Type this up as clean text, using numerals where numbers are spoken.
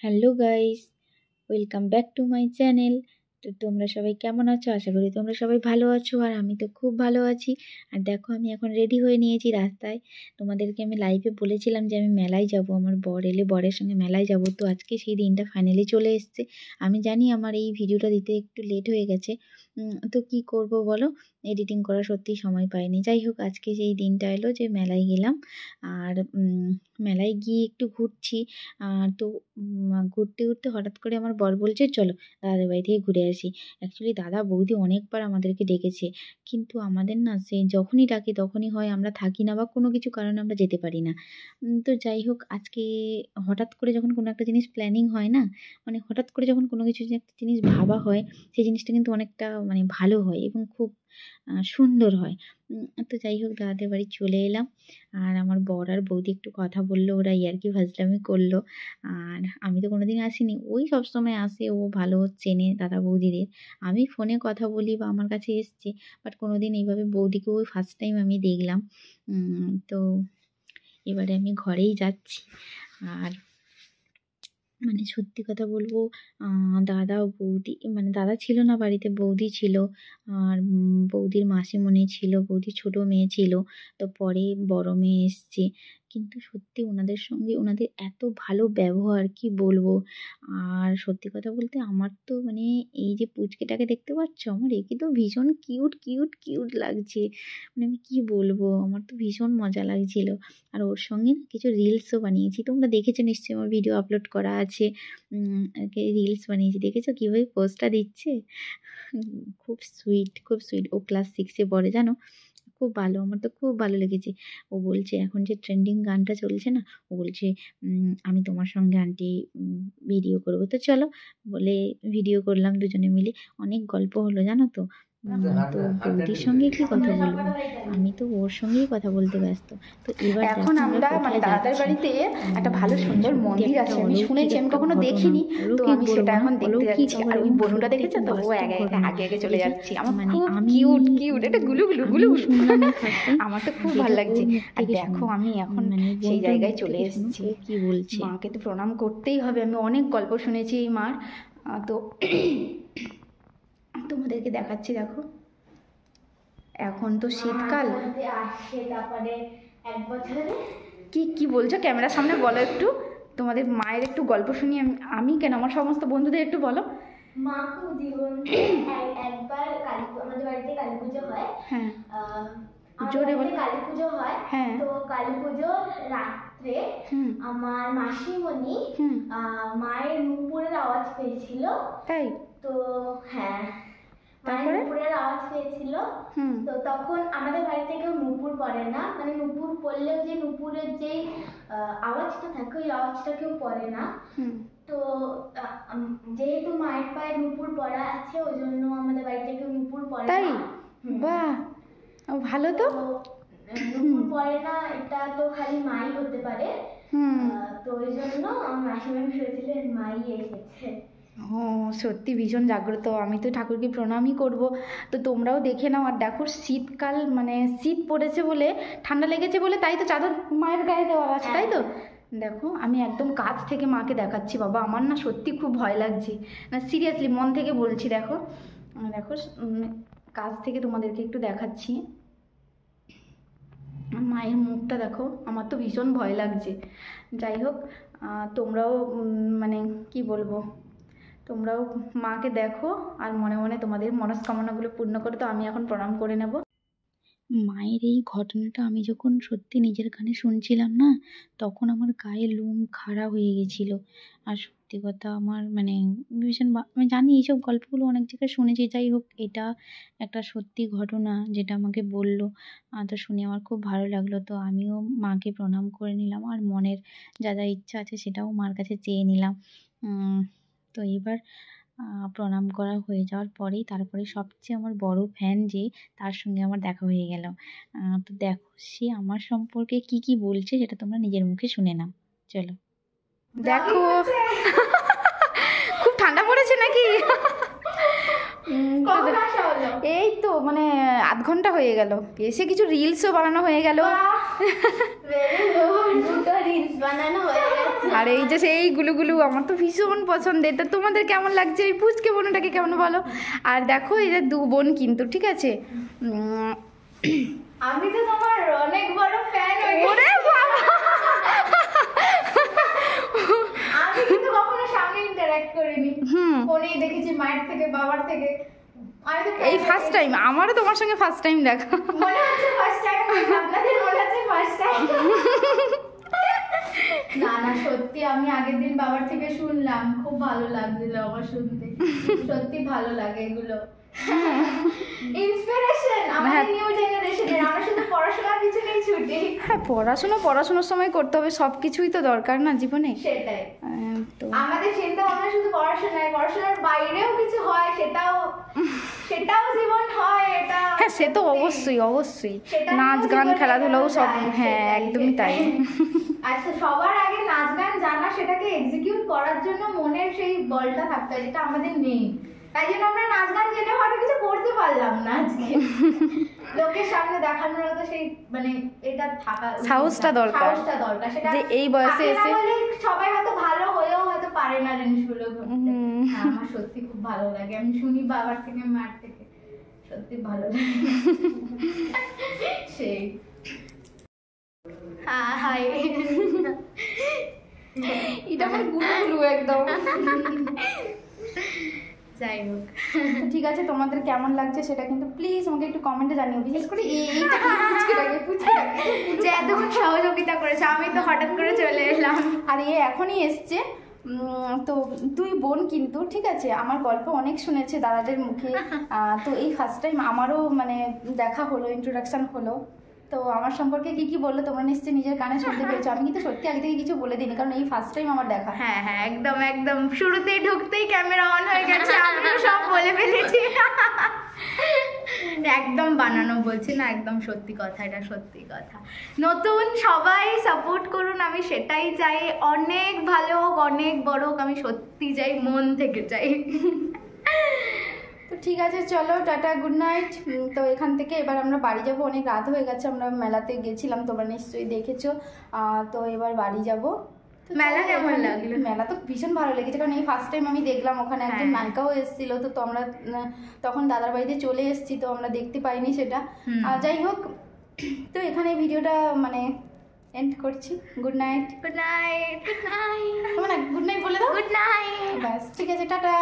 Hello guys, welcome back to my channel. তো তোমরা সবাই কেমন আছো? আশা করি তোমরা সবাই ভালো আছো, আর আমি তো খুব ভালো আছি। আর দেখো, আমি এখন রেডি হয়ে নিয়েছি রাস্তায়। তোমাদেরকে আমি লাইভে বলেছিলাম যে আমি মেলায় যাব, আমার বর এলে বরের সঙ্গে মেলায় যাব। তো আজকে সেই দিনটা ফাইনালি চলে এসছে। আমি জানি আমার এই ভিডিওটা দিতে একটু লেট হয়ে গেছে, তো কি করব বলো, এডিটিং করা সত্যিই সময় পাইনি। যাই হোক, আজকে সেই দিনটা এলো যে মেলায় গেলাম। আর মেলায় গিয়ে একটু ঘুরছি। তো ঘুরতে ঘুরতে হঠাৎ করে আমার বর বলছে, চলো দাদাদের বাড়ি থেকে ঘুরে আসি। অ্যাকচুয়ালি দাদা বৌদি অনেকবার আমাদেরকে ডেকেছে, কিন্তু আমাদের না সেই যখনই ডাকে তখনই হয় আমরা থাকি না, বা কোনো কিছু কারণে আমরা যেতে পারি না। তো যাই হোক, আজকে হঠাৎ করে যখন কোনো একটা জিনিস প্ল্যানিং হয় না, মানে হঠাৎ করে যখন কোনো কিছু একটা জিনিস ভাবা হয়, সেই জিনিসটা কিন্তু অনেকটা মানে ভালো হয় এবং খুব সুন্দর হয়। তো যাই হোক, দাদাদের বাড়ি চলে এলাম। আর আমার বর আর বৌদি একটু কথা বললো, ওরা ইয়ার্কি ফাজলামি করলো। আর আমি তো কোনোদিন আসিনি, ওই সবসময় আসে, ও ভালো চেনে দাদা বৌদিদের। আমি ফোনে কথা বলি বা আমার কাছে এসছে, বাট কোনোদিন এইভাবে বৌদিকে ওই ফার্স্ট টাইম আমি দেখলাম। তো এবারে আমি ঘরেই যাচ্ছি। আর মানে সত্যি কথা বলবো, দাদা ও বৌদি, মানে দাদা ছিল না বাড়িতে, বৌদি ছিল। আর বৌদির মাসিমণি ছিল, বৌদির ছোটো মেয়ে ছিল। তো পরে বড় মেয়ে এসছে। কিন্তু সত্যি ওনাদের সঙ্গে ওনাদের এত ভালো ব্যবহার, কি বলবো। আর সত্যি কথা বলতে আমার তো মানে এই যে পুচকেটাকে দেখতে পাচ্ছ, আমার একে তো ভীষণ কিউট কিউট কিউট লাগছে। মানে আমি কি বলবো, আমার তো ভীষণ মজা লাগছিল। আর ওর সঙ্গে না কিছু রিলসও বানিয়েছি, তোমরা দেখেছো নিশ্চয়ই, আমার ভিডিও আপলোড করা আছে। রিলস বানিয়েছি, দেখেছো কীভাবে পোজটা দিচ্ছে। খুব সুইট, খুব সুইট। ও ক্লাস 6-এ পড়ে জানো। খুব ভালো, আমার তো খুব ভালো লেগেছে। ও বলছে, এখন যে ট্রেন্ডিং গানটা চলছে না, ও বলছে আমি তোমার সঙ্গে আন্টি ভিডিও করবো। তো চলো বলে ভিডিও করলাম দুজনে মিলে। অনেক গল্প হলো জানো তো। তো বৌদির সঙ্গে কি কথা বলবো, আমি তো ওর সঙ্গেই কথা বলতে ব্যস্ত। তো এবার এখন আমরা মানে দাদার বাড়িতে একটা ভালো সুন্দর মন্দির আছে, আমি শুনেছি, আমি কখনো দেখিনি। তো আমি সেটা এখন দেখতে যাচ্ছি। আর ওই বনুটা দেখেছো তো, ও আগে আগে চলে যাচ্ছি। আমার মানে কিউট কিউট, এটা গুলু গুলু গুলু গুলু। আমার তো খুব ভালো লাগছে। আর দেখো, আমি এখন সেই জায়গায় চলে এসেছি। কি বলছে, মাকে তো প্রণাম করতেই হবে। আমি অনেক গল্প শুনেছি এই মার। তো তোমাদেরকে দেখাচ্ছি, দেখো এখন তো শীতকাল আসছে। তারপরে এক বছরে কি কি বলছো ক্যামেরার সামনে বলো একটু, তোমাদের মায়ের একটু গল্প শুনি। আমি কেন, আমার সমস্ত বন্ধুদের একটু বলো। মা খুব জীবন একবার আমাদের বাড়িতে কালী পুজো হয়। হ্যাঁ, জোরে বলে। কালী পুজো হয়। হ্যাঁ, তো কালী পুজো রাত্রে আমার মাসিমণি মায়ের নুপুরের আওয়াজ পেয়েছিল। তাই তো হ্যাঁ, মায়ের নুপুরের আওয়াজ পেয়েছিল। তো তখন আমাদের বাড়িতে কেউ নুপুর পরে না, মানে নুপুর পরলেও যে নুপুরের যে আওয়াজটা থাকে, ওই আওয়াজটা কেউ পরে না। তো যেহেতু মায়ের পায়ে নুপুর পরা আছে, ওই জন্য আমাদের বাড়িতে কেউ নুপুর পরে না। তাই? বাহ, ভালো তো। নুপুর পরে না, এটা তো খালি মাই হতে পারে। তো ওই জন্য আমার মাসিমণি ভেবেছিলেন মাই এসেছে। ও সত্যি ভীষণ জাগ্রত। আমি তো ঠাকুরকে প্রণামই করব। তো তোমরাও দেখে নাও। আর দেখো, শীতকাল মানে শীত পড়েছে বলে, ঠান্ডা লেগেছে বলে, তাই তো চাদর মায়ের গায়ে দেওয়া আছে, তাই তো। দেখো, আমি একদম কাছ থেকে মাকে দেখাচ্ছি। বাবা, আমার না সত্যি খুব ভয় লাগছে, না সিরিয়াসলি মন থেকে বলছি। দেখো দেখো, কাছ থেকে তোমাদেরকে একটু দেখাচ্ছি মায়ের মুখটা। দেখো, আমার তো ভীষণ ভয় লাগছে। যাই হোক, তোমরাও মানে কি বলবো, তোমরাও মাকে দেখো আর মনে মনে তোমাদের মনস্কামনাগুলো পূর্ণ করো। তো আমি এখন প্রণাম করে নেব। মায়ের এই ঘটনাটা আমি যখন সত্যি নিজের কানে শুনছিলাম না, তখন আমার গায়ে লোম খাড়া হয়ে গেছিল। আর সত্যি কথা, আমার মানে ভীষণ আমি জানি এইসব গল্পগুলো অনেক জায়গায় শুনেছি। যাই হোক, এটা একটা সত্যি ঘটনা যেটা আমাকে বললো। তো শুনে আমার খুব ভালো লাগলো। তো আমিও মাকে প্রণাম করে নিলাম, আর মনের যা যা ইচ্ছা আছে সেটাও মার কাছে চেয়ে নিলাম। তো এবার প্রণাম করা হয়ে যাওয়ার পরেই তারপরে সবচেয়ে আমার বড় ফ্যান যে, তার সঙ্গে আমার দেখা হয়ে গেল। তো দেখো, সে আমার সম্পর্কে কি কি বলছে সেটা তোমরা নিজের মুখে শুনে নাও। চলো দেখো। খুব ঠান্ডা পড়েছে নাকি? এই তো মানে আধ ঘন্টা হয়ে গেল, এসে কিছু রিলসও বানানো হয়ে গেল। দুটো রিলস বানানো হয়ে গেছে। আর এই যে সেই গুলুগুলু আমার তো ভীষণ পছন্দের। তো তোমাদের কেমন লাগছে এই পুচকে বোনটাকে কেমন বলো? আর দেখো এই যে 2 বোন কিন্তু, ঠিক আছে। আমি তো তোমার অনেক বড় ফ্যান হয়ে গেছি। ওরে বাবা, আমি কিন্তু কখনো সামনে ইন্টারঅ্যাক্ট করিনি, ফোনেই দেখেছি মায়ের থেকে বাবার থেকে। আমি তো এই ফার্স্ট টাইম আমারও তোমার সঙ্গে ফার্স্ট টাইম দেখা। মনে হচ্ছে ফার্স্ট টাইম, আপনাদের মনে হচ্ছে ফার্স্ট টাইম। না না সত্যি আমি আগের দিন বাবার থেকে শুনলাম, খুব ভালো লাগছিল আমার শুনতে। সত্যি ভালো লাগে এগুলো, ইন্সপিরেশন আমাদের নিউ জেনারেশনের। আমরা শুধু পড়াশোনার পিছনেই ছুটি। হ্যাঁ, পড়াশোনার সময় করতে হবে, সব কিছুই তো দরকার না জীবনে। সেটাই তো আমাদের চিন্তা ভাবনা শুধু পড়াশোনায়, পড়াশোনার বাইরেও কিছু হয়, সেটাও জীবন হয়। এটা হ্যাঁ, সে তো অবশ্যই অবশ্যই, নাচ গান খেলাধুলাও সব। হ্যাঁ, একদমই তাই। আচ্ছা, সবার আগে নাচ গান জানা, সেটাকে এক্সিকিউট করার জন্য মনের সেই বলটা থাকতে হয়, যেটা আমাদের নেই। তাই জন্য আমরা নাচ গান জেনে হয়তো কিছু করতে পারলাম না আজকে। লোকের সামনে দেখানোর তো সেই মানে এটা থাকা, সাহসটা দরকার, সেটা যে এই বয়সে এসে সবাই হয়তো ভালো হয়েও হয়তো পারে না জিনিসগুলো করতে। আমার সত্যি খুব ভালো লাগে, আমি শুনি বাবার থেকে মার থেকে, সত্যি ভালো লাগে। সেই হাই, এটা আমার গুলুগুলু একদম। যাই হোক, ঠিক আছে, তোমাদের কেমন লাগছে সেটা কিন্তু প্লিজ আমাকে একটু কমেন্টে জানিও। বিশেষ করে এইটা পুচকিটাকে যে এতক্ষণ সহযোগিতা করেছে, আমি তো হঠাৎ করে চলে এলাম। আর এখনই এসছে। তো 2 বোন কিন্তু, ঠিক আছে, আমার গল্প অনেক শুনেছে দাদাদের মুখে। তো এই ফার্স্ট টাইম আমারও মানে দেখা হলো, ইন্ট্রোডাকশন হলো। তো আমার সম্পর্কে কি বললো তোমরা নিশ্চয়ই নিজের কানে শুনতে পেয়েছো। আমি কিন্তু সত্যি আগে থেকে কিছু বলে দিইনি, কারণ এই ফার্স্ট টাইম আমার দেখা। হ্যাঁ হ্যাঁ, একদম একদম শুরুতেই ঢুকতেই ক্যামেরা অন হয়ে গেছে, আমিও সব বলে ফেলেছি। একদম বানানো বলছি না, একদম সত্যি কথা, এটা সত্যি কথা। নতুন সবাই সাপোর্ট করুন, আমি সেটাই চাই। অনেক ভালো হোক, অনেক বড় হোক, আমি সত্যি চাই, মন থেকে চাই। তো ঠিক আছে, চলো টাটা, গুড নাইট। তো এখান থেকে এবার আমরা বাড়ি যাব, অনেক রাত হয়ে গেছে, আমরা মেলাতে গেছিলাম, তোমরা নিশ্চয়ই দেখেছো। তো এবার বাড়ি যাব। মেলা কেমন লাগলো? মেলা তো ভীষণ ভালো লেগেছে, কারণ এই ফার্স্ট টাইম আমি দেখলাম। ওখানে একজন নায়িকাও এসেছিল, তো আমরা তখন দাদার বাড়িতে চলে এসেছি, তো আমরা দেখতে পাইনি সেটা। যাই হোক, তো এখানে ভিডিওটা মানে এন্ড করছি। Good night. Good night. Good night. Good night বলে দাও। Good night. ব্যাস, ঠিক আছে, টাটা।